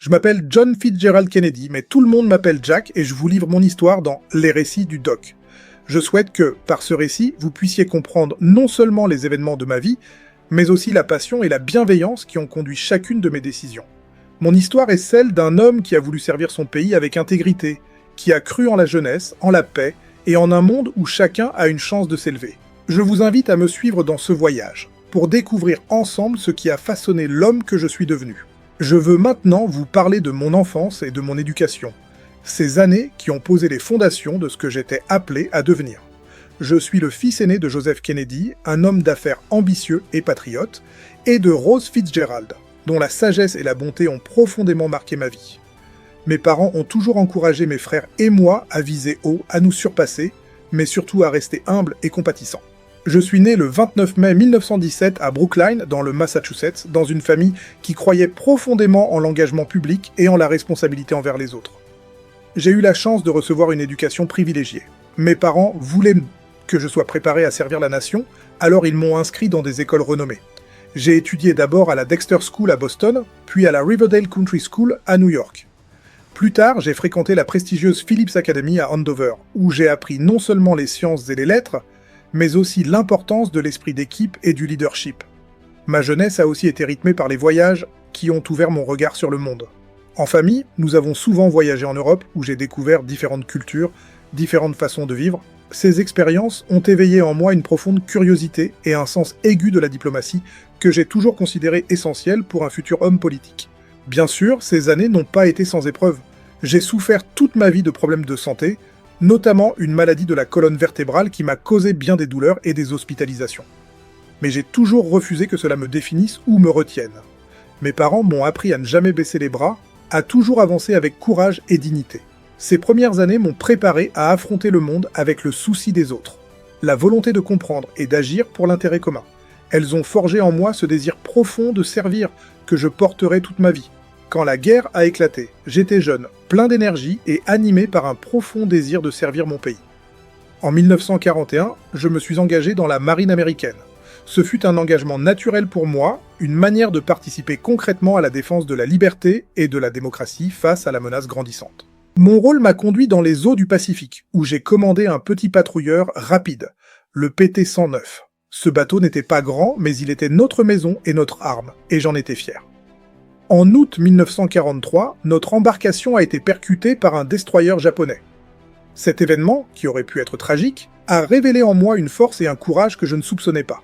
Je m'appelle John Fitzgerald Kennedy, mais tout le monde m'appelle Jack et je vous livre mon histoire dans Les Récits du Doc. Je souhaite que, par ce récit, vous puissiez comprendre non seulement les événements de ma vie, mais aussi la passion et la bienveillance qui ont conduit chacune de mes décisions. Mon histoire est celle d'un homme qui a voulu servir son pays avec intégrité, qui a cru en la jeunesse, en la paix et en un monde où chacun a une chance de s'élever. Je vous invite à me suivre dans ce voyage, pour découvrir ensemble ce qui a façonné l'homme que je suis devenu. Je veux maintenant vous parler de mon enfance et de mon éducation, ces années qui ont posé les fondations de ce que j'étais appelé à devenir. Je suis le fils aîné de Joseph Kennedy, un homme d'affaires ambitieux et patriote, et de Rose Fitzgerald, dont la sagesse et la bonté ont profondément marqué ma vie. Mes parents ont toujours encouragé mes frères et moi à viser haut, à nous surpasser, mais surtout à rester humbles et compatissants. Je suis né le 29 mai 1917 à Brookline, dans le Massachusetts, dans une famille qui croyait profondément en l'engagement public et en la responsabilité envers les autres. J'ai eu la chance de recevoir une éducation privilégiée. Mes parents voulaient que je sois préparé à servir la nation, alors ils m'ont inscrit dans des écoles renommées. J'ai étudié d'abord à la Dexter School à Boston, puis à la Riverdale Country School à New York. Plus tard, j'ai fréquenté la prestigieuse Phillips Academy à Andover, où j'ai appris non seulement les sciences et les lettres, mais aussi l'importance de l'esprit d'équipe et du leadership. Ma jeunesse a aussi été rythmée par les voyages qui ont ouvert mon regard sur le monde. En famille, nous avons souvent voyagé en Europe, où j'ai découvert différentes cultures, différentes façons de vivre. Ces expériences ont éveillé en moi une profonde curiosité et un sens aigu de la diplomatie que j'ai toujours considéré essentiel pour un futur homme politique. Bien sûr, ces années n'ont pas été sans épreuves. J'ai souffert toute ma vie de problèmes de santé, notamment une maladie de la colonne vertébrale qui m'a causé bien des douleurs et des hospitalisations. Mais j'ai toujours refusé que cela me définisse ou me retienne. Mes parents m'ont appris à ne jamais baisser les bras, à toujours avancer avec courage et dignité. Ces premières années m'ont préparé à affronter le monde avec le souci des autres, la volonté de comprendre et d'agir pour l'intérêt commun. Elles ont forgé en moi ce désir profond de servir que je porterai toute ma vie. Quand la guerre a éclaté, j'étais jeune, plein d'énergie et animé par un profond désir de servir mon pays. En 1941, je me suis engagé dans la marine américaine. Ce fut un engagement naturel pour moi, une manière de participer concrètement à la défense de la liberté et de la démocratie face à la menace grandissante. Mon rôle m'a conduit dans les eaux du Pacifique, où j'ai commandé un petit patrouilleur rapide, le PT-109. Ce bateau n'était pas grand, mais il était notre maison et notre arme, et j'en étais fier. En août 1943, notre embarcation a été percutée par un destroyer japonais. Cet événement, qui aurait pu être tragique, a révélé en moi une force et un courage que je ne soupçonnais pas.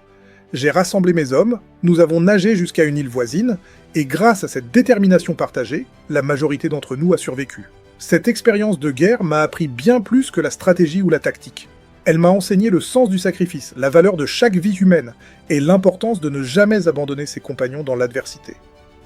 J'ai rassemblé mes hommes, nous avons nagé jusqu'à une île voisine, et grâce à cette détermination partagée, la majorité d'entre nous a survécu. Cette expérience de guerre m'a appris bien plus que la stratégie ou la tactique. Elle m'a enseigné le sens du sacrifice, la valeur de chaque vie humaine, et l'importance de ne jamais abandonner ses compagnons dans l'adversité.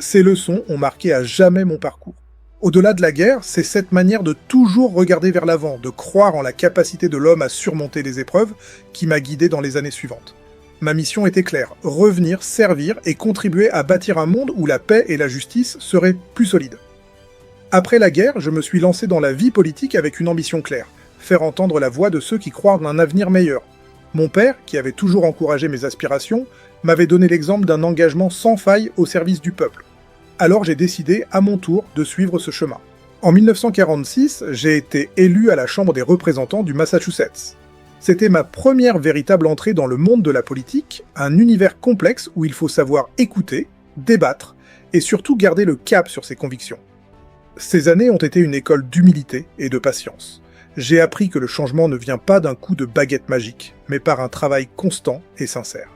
Ces leçons ont marqué à jamais mon parcours. Au-delà de la guerre, c'est cette manière de toujours regarder vers l'avant, de croire en la capacité de l'homme à surmonter les épreuves, qui m'a guidé dans les années suivantes. Ma mission était claire, revenir, servir et contribuer à bâtir un monde où la paix et la justice seraient plus solides. Après la guerre, je me suis lancé dans la vie politique avec une ambition claire, faire entendre la voix de ceux qui croient en un avenir meilleur. Mon père, qui avait toujours encouragé mes aspirations, m'avait donné l'exemple d'un engagement sans faille au service du peuple. Alors j'ai décidé, à mon tour, de suivre ce chemin. En 1946, j'ai été élu à la Chambre des représentants du Massachusetts. C'était ma première véritable entrée dans le monde de la politique, un univers complexe où il faut savoir écouter, débattre, et surtout garder le cap sur ses convictions. Ces années ont été une école d'humilité et de patience. J'ai appris que le changement ne vient pas d'un coup de baguette magique, mais par un travail constant et sincère.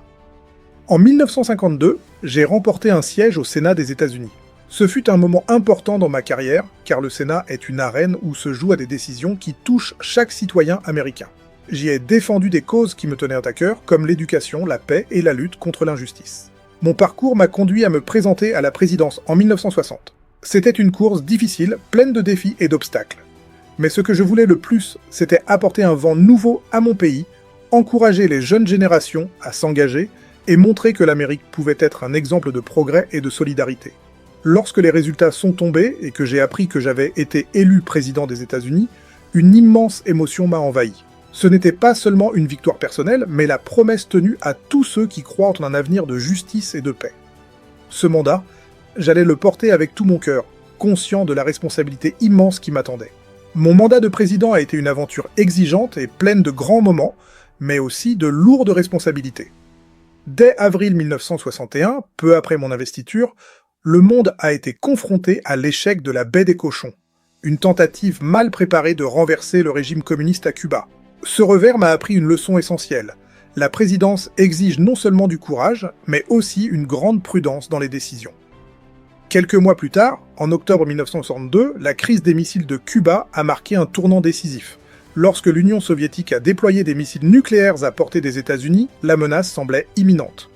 En 1952, j'ai remporté un siège au Sénat des États-Unis. Ce fut un moment important dans ma carrière, car le Sénat est une arène où se jouent des décisions qui touchent chaque citoyen américain. J'y ai défendu des causes qui me tenaient à cœur, comme l'éducation, la paix et la lutte contre l'injustice. Mon parcours m'a conduit à me présenter à la présidence en 1960. C'était une course difficile, pleine de défis et d'obstacles. Mais ce que je voulais le plus, c'était apporter un vent nouveau à mon pays, encourager les jeunes générations à s'engager et montrer que l'Amérique pouvait être un exemple de progrès et de solidarité. Lorsque les résultats sont tombés et que j'ai appris que j'avais été élu président des États-Unis, une immense émotion m'a envahi. Ce n'était pas seulement une victoire personnelle, mais la promesse tenue à tous ceux qui croient en un avenir de justice et de paix. Ce mandat, j'allais le porter avec tout mon cœur, conscient de la responsabilité immense qui m'attendait. Mon mandat de président a été une aventure exigeante et pleine de grands moments, mais aussi de lourdes responsabilités. Dès avril 1961, peu après mon investiture, le monde a été confronté à l'échec de la baie des cochons, une tentative mal préparée de renverser le régime communiste à Cuba. Ce revers m'a appris une leçon essentielle. La présidence exige non seulement du courage, mais aussi une grande prudence dans les décisions. Quelques mois plus tard, en octobre 1962, la crise des missiles de Cuba a marqué un tournant décisif. Lorsque l'Union soviétique a déployé des missiles nucléaires à portée des États-Unis, la menace semblait imminente.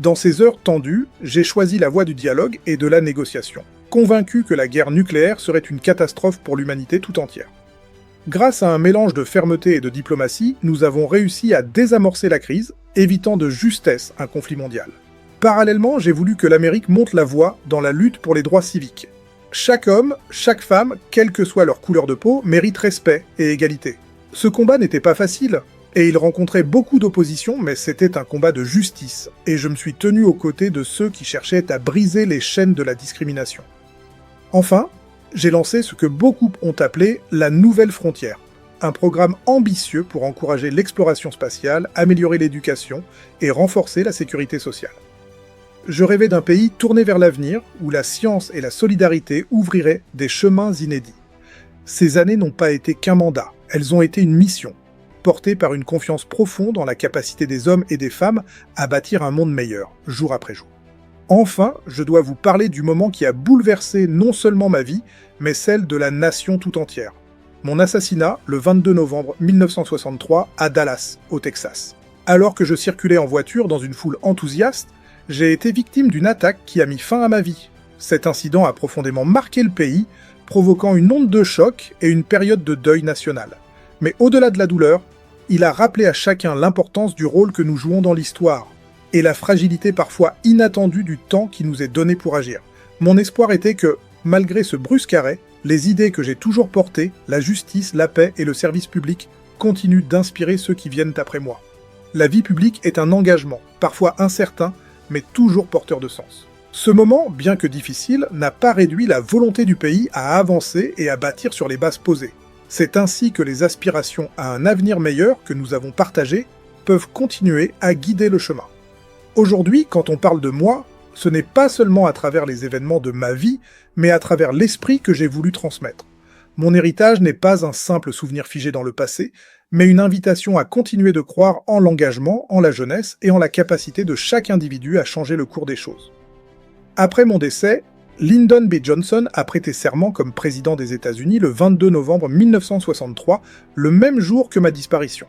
Dans ces heures tendues, j'ai choisi la voie du dialogue et de la négociation, convaincu que la guerre nucléaire serait une catastrophe pour l'humanité tout entière. Grâce à un mélange de fermeté et de diplomatie, nous avons réussi à désamorcer la crise, évitant de justesse un conflit mondial. Parallèlement, j'ai voulu que l'Amérique monte la voie dans la lutte pour les droits civiques. Chaque homme, chaque femme, quelle que soit leur couleur de peau, mérite respect et égalité. Ce combat n'était pas facile, et il rencontrait beaucoup d'opposition, mais c'était un combat de justice, et je me suis tenu aux côtés de ceux qui cherchaient à briser les chaînes de la discrimination. Enfin, j'ai lancé ce que beaucoup ont appelé la Nouvelle Frontière, un programme ambitieux pour encourager l'exploration spatiale, améliorer l'éducation et renforcer la sécurité sociale. Je rêvais d'un pays tourné vers l'avenir, où la science et la solidarité ouvriraient des chemins inédits. Ces années n'ont pas été qu'un mandat, elles ont été une mission, portée par une confiance profonde en la capacité des hommes et des femmes à bâtir un monde meilleur, jour après jour. Enfin, je dois vous parler du moment qui a bouleversé non seulement ma vie, mais celle de la nation tout entière. Mon assassinat, le 22 novembre 1963, à Dallas, au Texas. Alors que je circulais en voiture dans une foule enthousiaste, j'ai été victime d'une attaque qui a mis fin à ma vie. Cet incident a profondément marqué le pays, provoquant une onde de choc et une période de deuil national. Mais au-delà de la douleur, il a rappelé à chacun l'importance du rôle que nous jouons dans l'histoire, et la fragilité parfois inattendue du temps qui nous est donné pour agir. Mon espoir était que, malgré ce brusque arrêt, les idées que j'ai toujours portées, la justice, la paix et le service public, continuent d'inspirer ceux qui viennent après moi. La vie publique est un engagement, parfois incertain, mais toujours porteur de sens. Ce moment, bien que difficile, n'a pas réduit la volonté du pays à avancer et à bâtir sur les bases posées. C'est ainsi que les aspirations à un avenir meilleur que nous avons partagées peuvent continuer à guider le chemin. Aujourd'hui, quand on parle de moi, ce n'est pas seulement à travers les événements de ma vie, mais à travers l'esprit que j'ai voulu transmettre. Mon héritage n'est pas un simple souvenir figé dans le passé, mais une invitation à continuer de croire en l'engagement, en la jeunesse et en la capacité de chaque individu à changer le cours des choses. Après mon décès, Lyndon B. Johnson a prêté serment comme président des États-Unis le 22 novembre 1963, le même jour que ma disparition.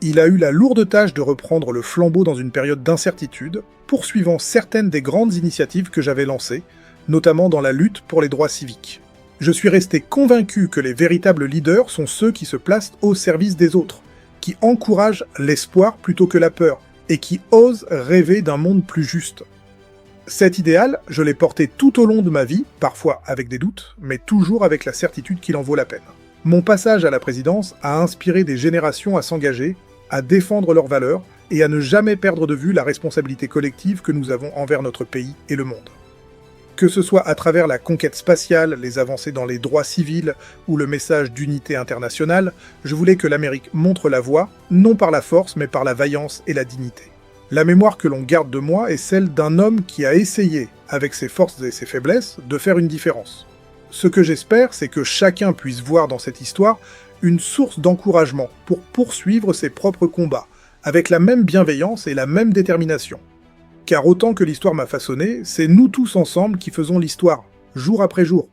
Il a eu la lourde tâche de reprendre le flambeau dans une période d'incertitude, poursuivant certaines des grandes initiatives que j'avais lancées, notamment dans la lutte pour les droits civiques. Je suis resté convaincu que les véritables leaders sont ceux qui se placent au service des autres, qui encouragent l'espoir plutôt que la peur, et qui osent rêver d'un monde plus juste. Cet idéal, je l'ai porté tout au long de ma vie, parfois avec des doutes, mais toujours avec la certitude qu'il en vaut la peine. Mon passage à la présidence a inspiré des générations à s'engager, à défendre leurs valeurs et à ne jamais perdre de vue la responsabilité collective que nous avons envers notre pays et le monde. Que ce soit à travers la conquête spatiale, les avancées dans les droits civils ou le message d'unité internationale, je voulais que l'Amérique montre la voie, non par la force mais par la vaillance et la dignité. La mémoire que l'on garde de moi est celle d'un homme qui a essayé, avec ses forces et ses faiblesses, de faire une différence. Ce que j'espère, c'est que chacun puisse voir dans cette histoire une source d'encouragement pour poursuivre ses propres combats, avec la même bienveillance et la même détermination. Car autant que l'histoire m'a façonné, c'est nous tous ensemble qui faisons l'histoire, jour après jour.